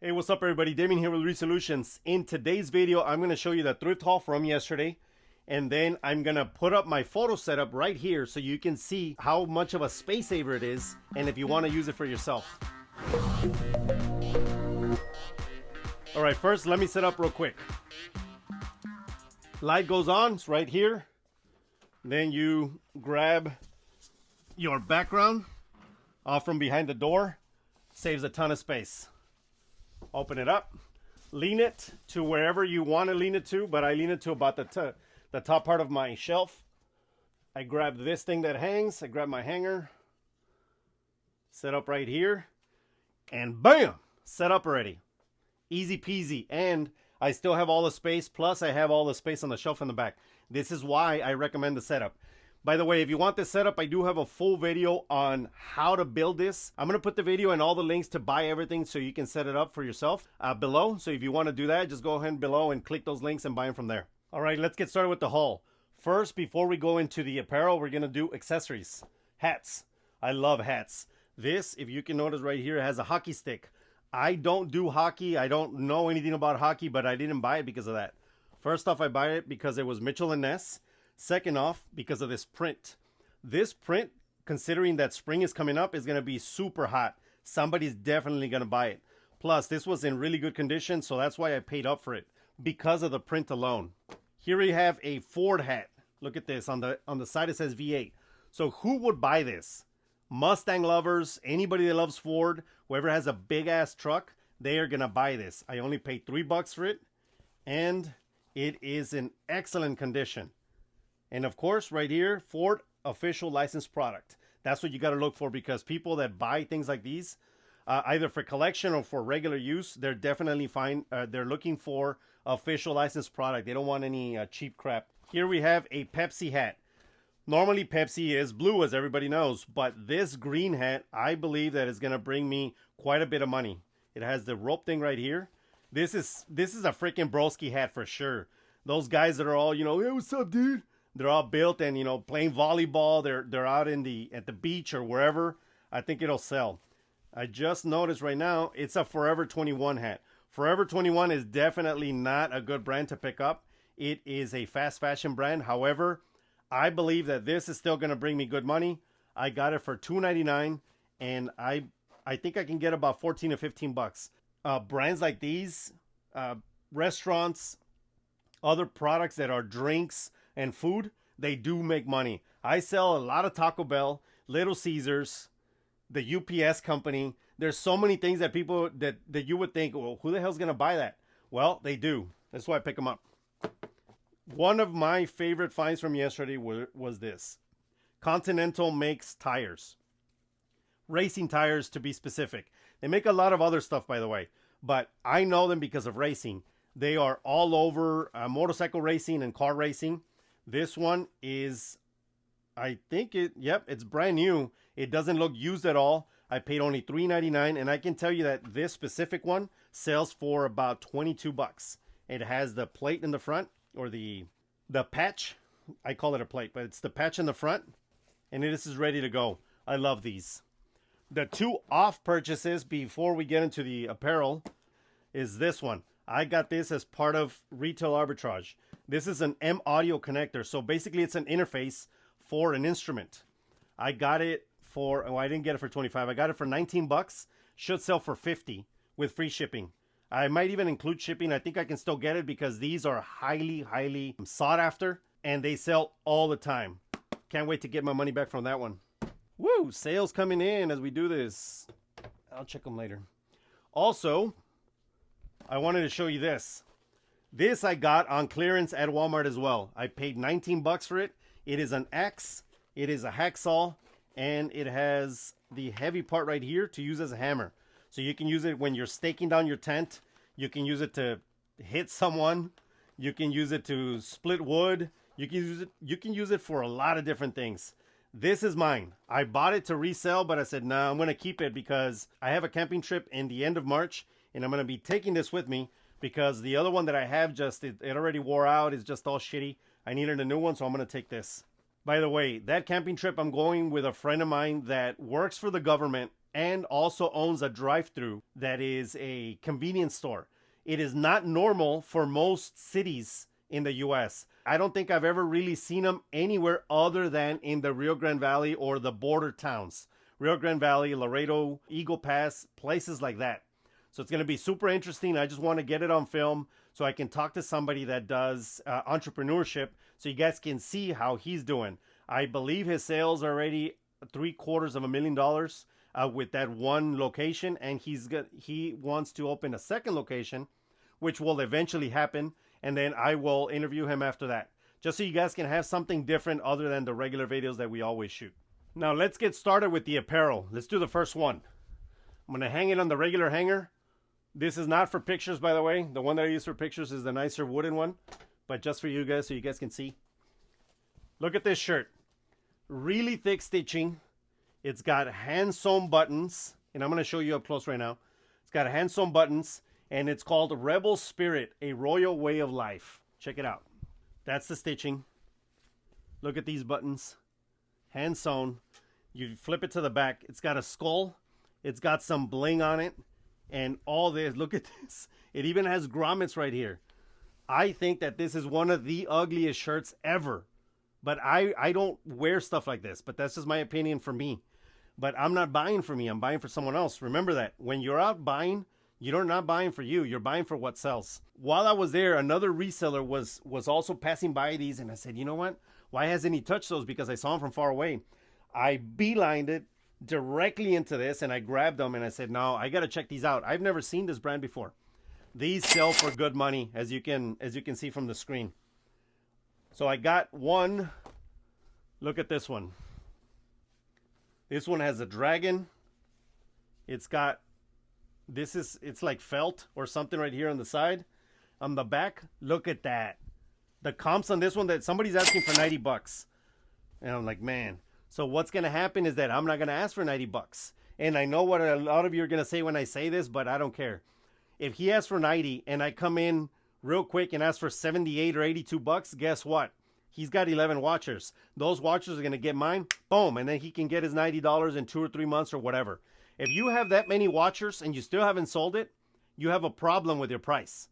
Hey, what's up everybody? Damien here with Resolutions. In today's video, I'm going to show you the thrift haul from yesterday. And then I'm going to put up my photo setup right here so you can see how much of a space saver it is and if you want to use it for yourself. All right, first let me set up real quick. Light goes on, it's right here. Then you grab your background off from behind the door. Saves a ton of space. Open it up, lean it to wherever you want to lean it to, but I lean it to about the top part of my shelf. I grab this thing that hangs, I grab my hanger, set up right here, and bam, set up already. Easy peasy, and I still have all the space, plus I have all the space on the shelf in the back. This is why I recommend the setup. By the way, if you want this setup, I do have a full video on how to build this. I'm going to put the video and all the links to buy everything so you can set it up for yourself below. So if you want to do that, just go ahead below and click those links and buy them from there. All right, let's get started with the haul. First, before we go into the apparel, we're going to do accessories. Hats. I love hats. This, if you can notice right here, has a hockey stick. I don't do hockey. I don't know anything about hockey, but I didn't buy it because of that. First off, I buy it because it was Mitchell & Ness. Second off, because of this print. This print, considering that spring is coming up, is going to be super hot. Somebody's definitely going to buy it. Plus, this was in really good condition, so that's why I paid up for it, because of the print alone. Here we have a Ford hat. Look at this. On the side it says V8. So who would buy this? Mustang lovers, anybody that loves Ford, whoever has a big-ass truck, they are going to buy this. I only paid $3 for it, and it is in excellent condition. And of course, right here, Ford official licensed product. That's what you got to look for, because people that buy things like these, either for collection or for regular use, they're definitely fine. They're looking for official licensed product. They don't want any cheap crap. Here we have a Pepsi hat. Normally Pepsi is blue, as everybody knows, but this green hat, I believe that is going to bring me quite a bit of money. It has the rope thing right here. This is a freaking broski hat for sure. Those guys that are all, hey, what's up, dude? They're all built and, playing volleyball. They're out at the beach or wherever. I think it'll sell. I just noticed right now, it's a Forever 21 hat. Forever 21 is definitely not a good brand to pick up. It is a fast fashion brand. However, I believe that this is still going to bring me good money. I got it for $2.99, and I think I can get about 14 to 15 bucks. Brands like these, restaurants, other products that are drinks and food, they do make money. I sell a lot of Taco Bell, Little Caesars, the UPS company. There's so many things that people that you would think, well, who the hell's gonna buy that? Well, they do. That's why I pick them up. One of my favorite finds from yesterday was this. Continental makes tires. Racing tires, to be specific. They make a lot of other stuff, by the way, but I know them because of racing. They are all over motorcycle racing and car racing. This one is, I think it's brand new. It doesn't look used at all. I paid only $3.99, and I can tell you that this specific one sells for about 22 bucks. It has the plate in the front, or the patch. I call it a plate, but it's the patch in the front, and this is ready to go. I love these. The two off purchases before we get into the apparel is this one. I got this as part of Retail Arbitrage. This is an M audio connector. So basically it's an interface for an instrument. I got it for, I didn't get it for 25. I got it for 19 bucks. Should sell for 50 with free shipping. I might even include shipping. I think I can still get it because these are highly, highly sought after and they sell all the time. Can't wait to get my money back from that one. Woo, sales coming in as we do this. I'll check them later. Also, I wanted to show you this. This I got on clearance at Walmart as well. I paid 19 bucks for it. It is an axe. It is a hacksaw. And it has the heavy part right here to use as a hammer. So you can use it when you're staking down your tent. You can use it to hit someone. You can use it to split wood. You can use it for a lot of different things. This is mine. I bought it to resell, but I said, nah, I'm going to keep it because I have a camping trip in the end of March. And I'm going to be taking this with me because the other one that I have it already wore out. It's just all shitty. I needed a new one, so I'm going to take this. By the way, that camping trip, I'm going with a friend of mine that works for the government and also owns a drive-through that is a convenience store. It is not normal for most cities in the US. I don't think I've ever really seen them anywhere other than in the Rio Grande Valley or the border towns. Rio Grande Valley, Laredo, Eagle Pass, places like that. So it's going to be super interesting. I just want to get it on film so I can talk to somebody that does entrepreneurship so you guys can see how he's doing. I believe his sales are already $750,000 with that one location, and he wants to open a second location, which will eventually happen, and then I will interview him after that, just so you guys can have something different other than the regular videos that we always shoot. Now let's get started with the apparel. Let's do the first one. I'm going to hang it on the regular hanger. This is not for pictures, by the way. The one that I use for pictures is the nicer wooden one, but just for you guys so you guys can see. Look at this shirt. Really thick stitching. It's got hand-sewn buttons, and I'm going to show you up close right now. It's got hand-sewn buttons, and it's called Rebel Spirit, a Royal Way of Life. Check it out. That's the stitching. Look at these buttons. Hand-sewn. You flip it to the back. It's got a skull. It's got some bling on it. And all this. Look at this. It even has grommets right here. I think that this is one of the ugliest shirts ever. But I don't wear stuff like this. But that's just my opinion for me. But I'm not buying for me. I'm buying for someone else. Remember that. When you're out buying, you're not buying for you. You're buying for what sells. While I was there, another reseller was also passing by these. And I said, you know what? Why hasn't he touched those? Because I saw him from far away. I beelined it directly into this, and I grabbed them, and I said, no, I got to check these out. I've never seen this brand before. These sell for good money, as you can see from the screen. So I got one. Look at this one. This one has a dragon. It's got, it's like felt or something right here on the side. On the back, look at that. The comps on this one, that somebody's asking for $90. And I'm like, man. So what's going to happen is that I'm not going to ask for $90. And I know what a lot of you are going to say when I say this, but I don't care. If he asks for 90 and I come in real quick and ask for 78 or $82, guess what? He's got 11 watchers. Those watchers are going to get mine. Boom. And then he can get his $90 in 2 or 3 months or whatever. If you have that many watchers and you still haven't sold it, you have a problem with your price.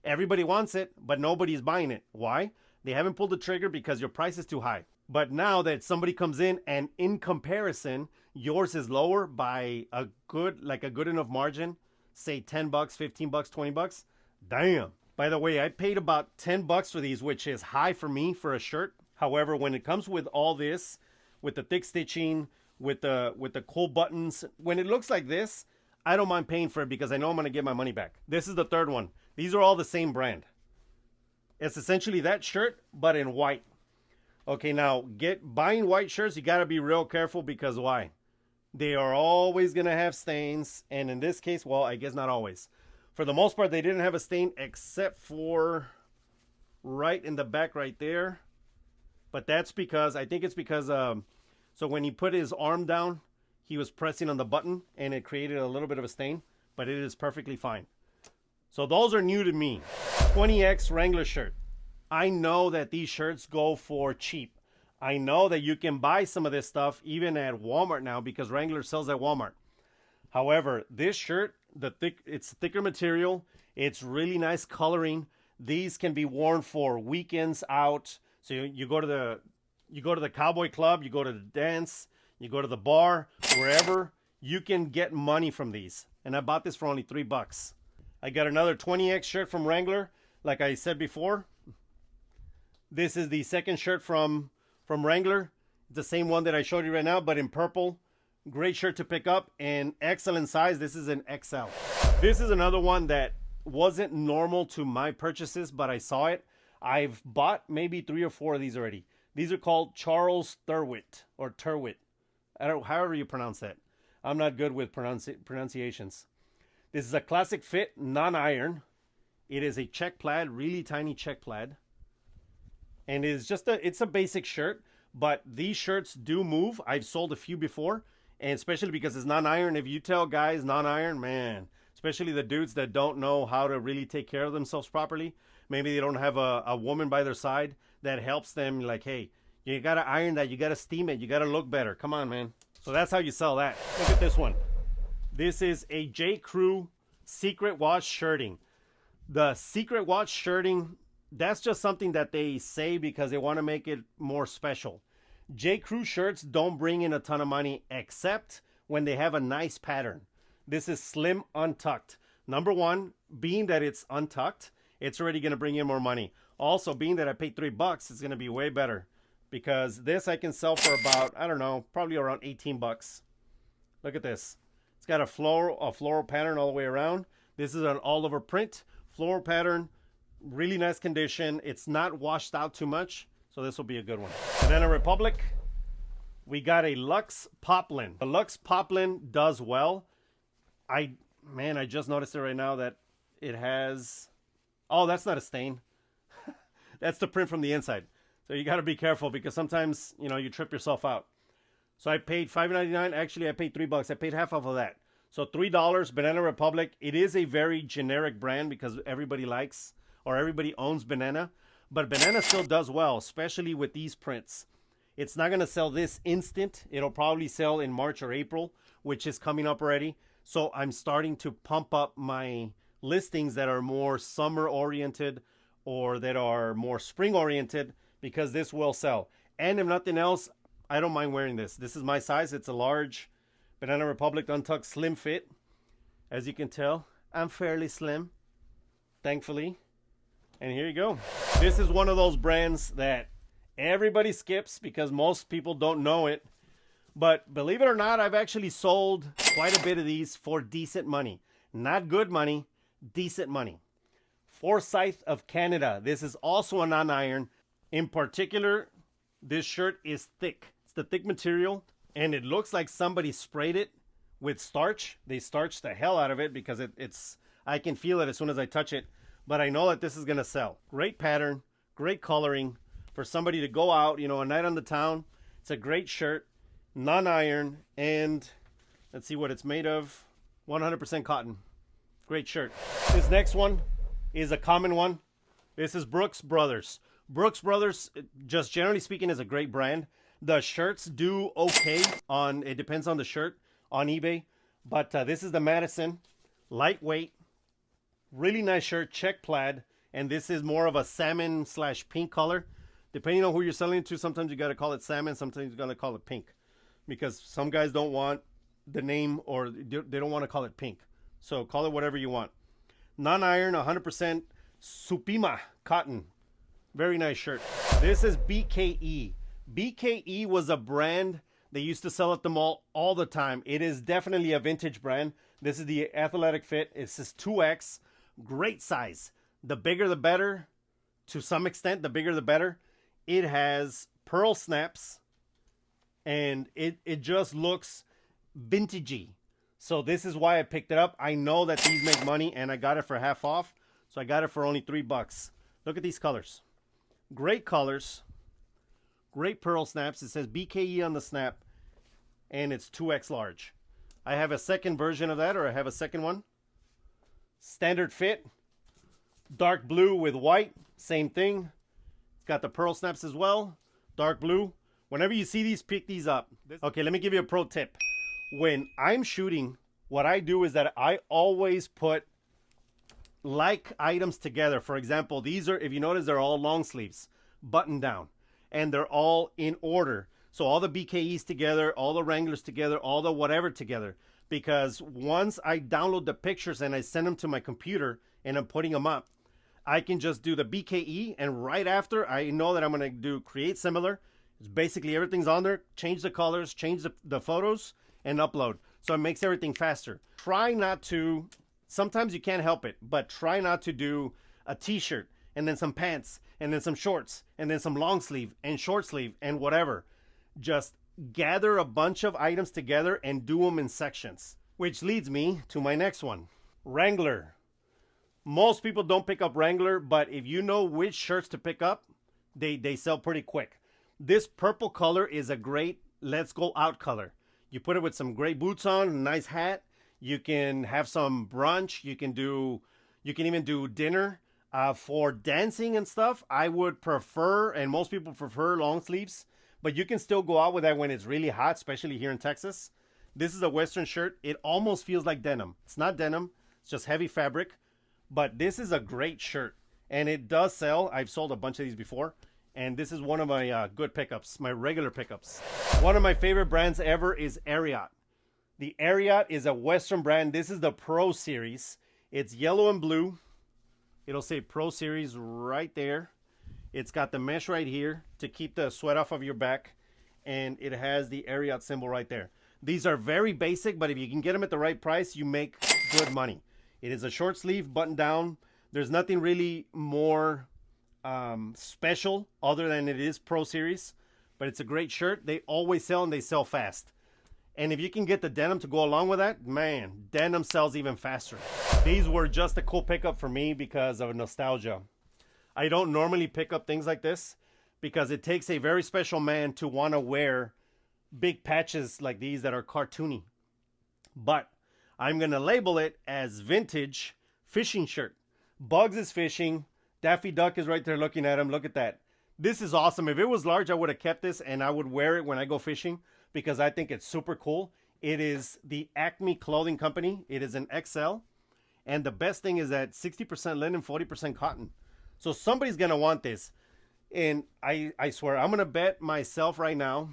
Everybody wants it, but nobody's buying it. Why? They haven't pulled the trigger because your price is too high. But now that somebody comes in and in comparison, yours is lower by a good enough margin, say $10, $15, $20, damn. By the way, I paid about $10 for these, which is high for me for a shirt. However, when it comes with all this, with the thick stitching, with the cool buttons, when it looks like this, I don't mind paying for it because I know I'm going to get my money back. This is the third one. These are all the same brand. It's essentially that shirt, but in white. Okay, now buying white shirts, you got to be real careful because why? They are always going to have stains. And in this case, well, I guess not always. For the most part, they didn't have a stain except for right in the back right there. But that's because, I think it's because, so when he put his arm down, he was pressing on the button and it created a little bit of a stain. But it is perfectly fine. So those are new to me. 20X Wrangler shirt. I know that these shirts go for cheap. I know that you can buy some of this stuff even at Walmart now because Wrangler sells at Walmart. However, this shirt, it's thicker material. It's really nice coloring. These can be worn for weekends out. So you go to the cowboy club, you go to the dance, you go to the bar, wherever, you can get money from these. And I bought this for only $3. I got another 20X shirt from Wrangler, like I said before. This is the second shirt from Wrangler. It's the same one that I showed you right now, but in purple. Great shirt to pick up and excellent size. This is an XL. This is another one that wasn't normal to my purchases, but I saw it. I've bought maybe 3 or 4 of these already. These are called Charles Thurwitt or Turwitt. However you pronounce that. I'm not good with pronunciations. This is a classic fit, non-iron. It is a check plaid, really tiny check plaid. And it's a basic shirt, but these shirts do move. I've sold a few before, and especially because it's non-iron. If you tell guys non-iron, man, especially the dudes that don't know how to really take care of themselves properly, maybe they don't have a woman by their side that helps them, like, hey, you got to iron that, you got to steam it, you got to look better. Come on, man. So that's how you sell that. Look at this one. This is a J. Crew secret watch shirting. The secret watch shirting, that's just something that they say because they want to make it more special. J. Crew shirts don't bring in a ton of money except when they have a nice pattern. This is slim untucked. Number one, being that it's untucked, it's already going to bring in more money. Also, being that I paid $3, it's going to be way better because this I can sell for about, I don't know, probably around 18 bucks. Look at this. It's got a floral pattern all the way around. This is an all over print, floral pattern, really nice condition. It's not washed out too much, so this will be a good one. Banana Republic, we got a Luxe Poplin. The Luxe Poplin does well. I just noticed it right now that it has, oh, that's not a stain. That's the print from the inside. So you got to be careful because sometimes, you know, you trip yourself out. So I paid $5.99. Actually, I paid $3. I paid half off of that. So $3, Banana Republic. It is a very generic brand because everybody likes or everybody owns Banana. But Banana still does well, especially with these prints. It's not going to sell this instant. It'll probably sell in March or April, which is coming up already. So I'm starting to pump up my listings that are more summer-oriented or that are more spring-oriented because this will sell. And if nothing else, I don't mind wearing this. This is my size. It's a large Banana Republic Untucked Slim Fit. As you can tell, I'm fairly slim, thankfully. And here you go. This is one of those brands that everybody skips because most people don't know it. But believe it or not, I've actually sold quite a bit of these for decent money. Not good money, decent money. Forsyth of Canada. This is also a non-iron. In particular, this shirt is thick. It's the thick material, and it looks like somebody sprayed it with starch. They starched the hell out of it because it's I can feel it as soon as I touch it. But I know that this is going to sell. Great pattern, great coloring for somebody to go out, you know, a night on the town. It's a great shirt, non-iron, and let's see what it's made of. 100% cotton. Great shirt. This next one is a common one. This is Brooks Brothers. Brooks Brothers, just generally speaking, is a great brand. The shirts do okay on, it depends on the shirt, on eBay. But this is the Madison. Lightweight. Really nice shirt, check plaid. And this is more of a salmon/pink color. Depending on who you're selling it to, sometimes you got to call it salmon, sometimes you got to call it pink. Because some guys don't want the name or they don't want to call it pink. So call it whatever you want. Non-iron, 100% Supima cotton. Very nice shirt. This is BKE. BKE was a brand they used to sell at the mall all the time. It is definitely a vintage brand. This is the athletic fit. It says 2X. Great size. The bigger the better. To some extent, the bigger the better. It has pearl snaps. And it just looks vintagey. So this is why I picked it up. I know that these make money and I got it for half off. So I got it for only $3. Look at these colors. Great colors. Great pearl snaps. It says BKE on the snap. And it's 2X large. I have a second version of that, or I have a second one. Standard fit. Dark blue with white. Same thing. It's got the pearl snaps as well. Dark blue. Whenever you see these, pick these up. Okay, let me give you a pro tip. When I'm shooting, what I do is that I always put like items together. For example, these are, if you notice, they're all long sleeves, button down, and they're all in order. So all the BKEs together, all the Wranglers together, all the whatever together. Because once I download the pictures and I send them to my computer and I'm putting them up, I can just do the BKE, and right after I know that I'm going to do create similar. It's basically everything's on there. Change the colors, change the photos, and upload. So it makes everything faster. Try not to, sometimes you can't help it, but try not to do a t-shirt and then some pants and then some shorts and then some long sleeve and short sleeve and whatever. Just gather a bunch of items together and do them in sections. Which leads me to my next one. Wrangler. Most people don't pick up Wrangler, but if you know which shirts to pick up, they sell pretty quick. This purple color is a great let's go out color. You put it with some great boots on, a nice hat. You can have some brunch. You can even do dinner. For dancing and stuff, I would prefer, and most people prefer long sleeves, but you can still go out with that when it's really hot, especially here in Texas. This is a Western shirt. It almost feels like denim. It's not denim. It's just heavy fabric. But this is a great shirt. And it does sell. I've sold a bunch of these before. And this is one of my good pickups, my regular pickups. One of my favorite brands ever is Ariat. The Ariat is a Western brand. This is the Pro Series. It's yellow and blue. It'll say Pro Series right there. It's got the mesh right here to keep the sweat off of your back. And it has the Ariat symbol right there. These are very basic, but if you can get them at the right price, you make good money. It is a short sleeve, button down. There's nothing really more special other than it is Pro Series. But it's a great shirt. They always sell and they sell fast. And if you can get the denim to go along with that, man, denim sells even faster. These were just a cool pickup for me because of nostalgia. I don't normally pick up things like this because it takes a very special man to want to wear big patches like these that are cartoony. But I'm going to label it as vintage fishing shirt. Bugs is fishing. Daffy Duck is right there looking at him. Look at that. This is awesome. If it was large, I would have kept this and I would wear it when I go fishing, because I think it's super cool. It is the Acme Clothing Company. It is an XL. And the best thing is that 60% linen, 40% cotton. So somebody's going to want this. And I swear, I'm going to bet myself right now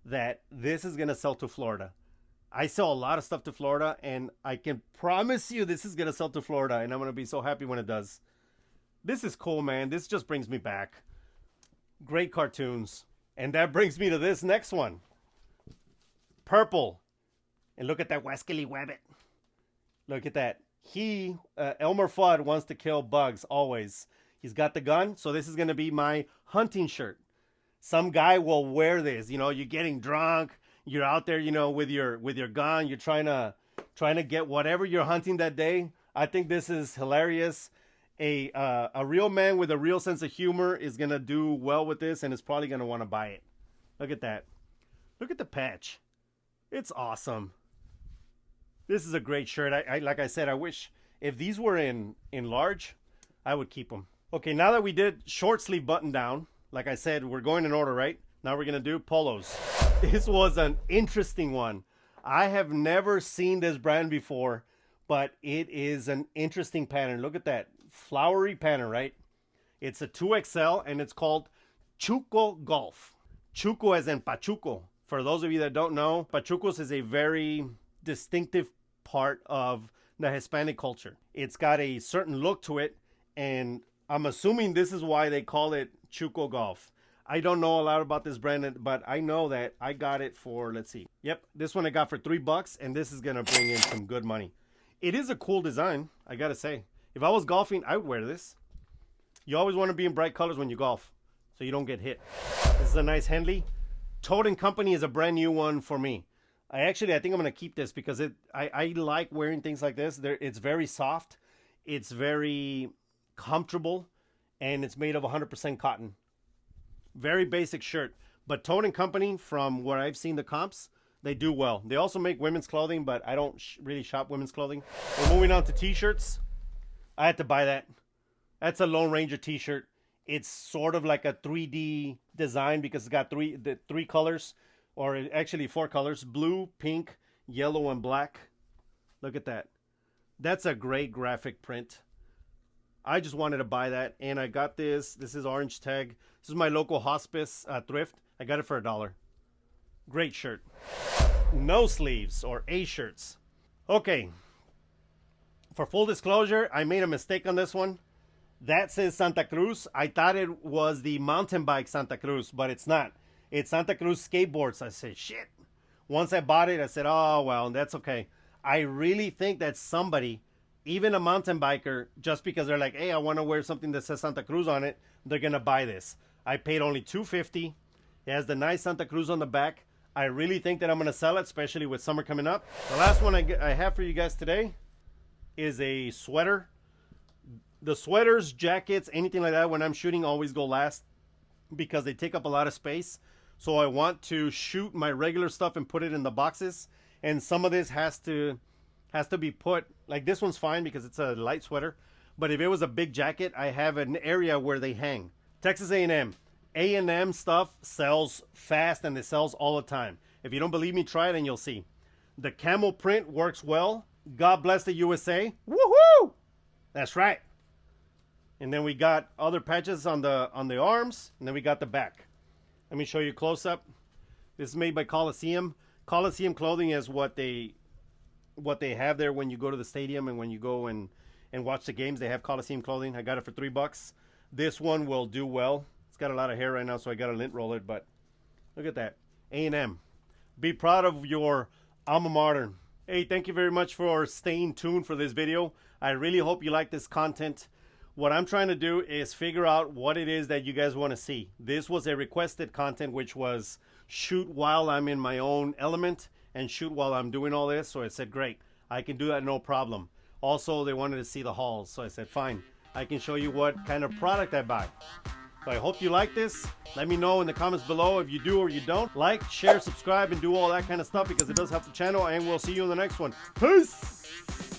that this is going to sell to Florida. I sell a lot of stuff to Florida, and I can promise you this is going to sell to Florida, and I'm going to be so happy when it does. This is cool, man. This just brings me back. Great cartoons. And that brings me to this next one. Purple. And look at that Wascally Wabbit. Look at that. Elmer Fudd wants to kill bugs always. He's got the gun, so this is going to be my hunting shirt. Some guy will wear this. You know, you're getting drunk. You're out there, you know, with your gun. You're trying to get whatever you're hunting that day. I think this is hilarious. A real man with a real sense of humor is going to do well with this and is probably going to want to buy it. Look at that. Look at the patch. It's awesome. This is a great shirt. I like I said, I wish if these were in large, I would keep them. Okay, now that we did short sleeve button down, like I said, we're going in order, right? Now we're going to do polos. This was an interesting one. I have never seen this brand before, but it is an interesting pattern. Look at that flowery pattern, right? It's a 2XL and it's called Chuco Golf. Chuco as in Pachuco. For those of you that don't know, Pachucos is a very distinctive part of the Hispanic culture. It's got a certain look to it, and I'm assuming this is why they call it Chuco Golf. I don't know a lot about this brand, but I know that I got it for, let's see. Yep, this one I got for $3, and this is going to bring in some good money. It is a cool design, I got to say. If I was golfing, I would wear this. You always want to be in bright colors when you golf, so you don't get hit. This is a nice Henley. Toad & Company is a brand new one for me. I think I'm going to keep this because I like wearing things like this. It's very soft. It's very comfortable, and it's made of 100% cotton. Very basic shirt, but Toad & Company, from where I've seen the comps, they do well. They also make women's clothing, but I don't really shop women's clothing. We're moving on to t-shirts. I had to buy that. That's a Lone Ranger t-shirt. It's sort of like a 3D design because it's got three colors, or actually 4 colors: blue, pink, yellow, and black. Look at that. That's a great graphic print. I just wanted to buy that, and I got this. This is orange tag. This is my local hospice thrift. I got it for $1. Great shirt. No sleeves, or A shirts. Okay. For full disclosure, I made a mistake on this one. That says Santa Cruz. I thought it was the mountain bike Santa Cruz, but it's not. It's Santa Cruz skateboards. I said, shit. Once I bought it, I said, oh, well, that's okay. I really think that somebody, even a mountain biker, just because they're like, hey, I want to wear something that says Santa Cruz on it, they're going to buy this. I paid only $2.50. It has the nice Santa Cruz on the back. I really think that I'm going to sell it, especially with summer coming up. The last one I have for you guys today is a sweater. The sweaters, jackets, anything like that when I'm shooting always go last because they take up a lot of space. So I want to shoot my regular stuff and put it in the boxes. And some of this has to be put, like this one's fine because it's a light sweater. But if it was a big jacket, I have an area where they hang. Texas A&M. A&M stuff sells fast and it sells all the time. If you don't believe me, try it and you'll see. The camel print works well. God bless the USA. Woohoo! That's right. And then we got other patches on the arms, and then we got the back. Let me show you close up. This is made by Coliseum. Coliseum clothing is what they have there when you go to the stadium and when you go and watch the games. They have Coliseum clothing. I got it for $3. This one will do well. It's got a lot of hair right now, so I got to lint roll it, but look at that. A&M. Be proud of your alma mater. Hey, thank you very much for staying tuned for this video. I really hope you like this content. What I'm trying to do is figure out what it is that you guys want to see. This was a requested content, which was shoot while I'm in my own element and shoot while I'm doing all this. So I said, great, I can do that, no problem. Also, they wanted to see the hauls. So I said, fine, I can show you what kind of product I buy. So I hope you like this. Let me know in the comments below if you do or you don't. Like, share, subscribe, and do all that kind of stuff because it does help the channel. And we'll see you in the next one. Peace!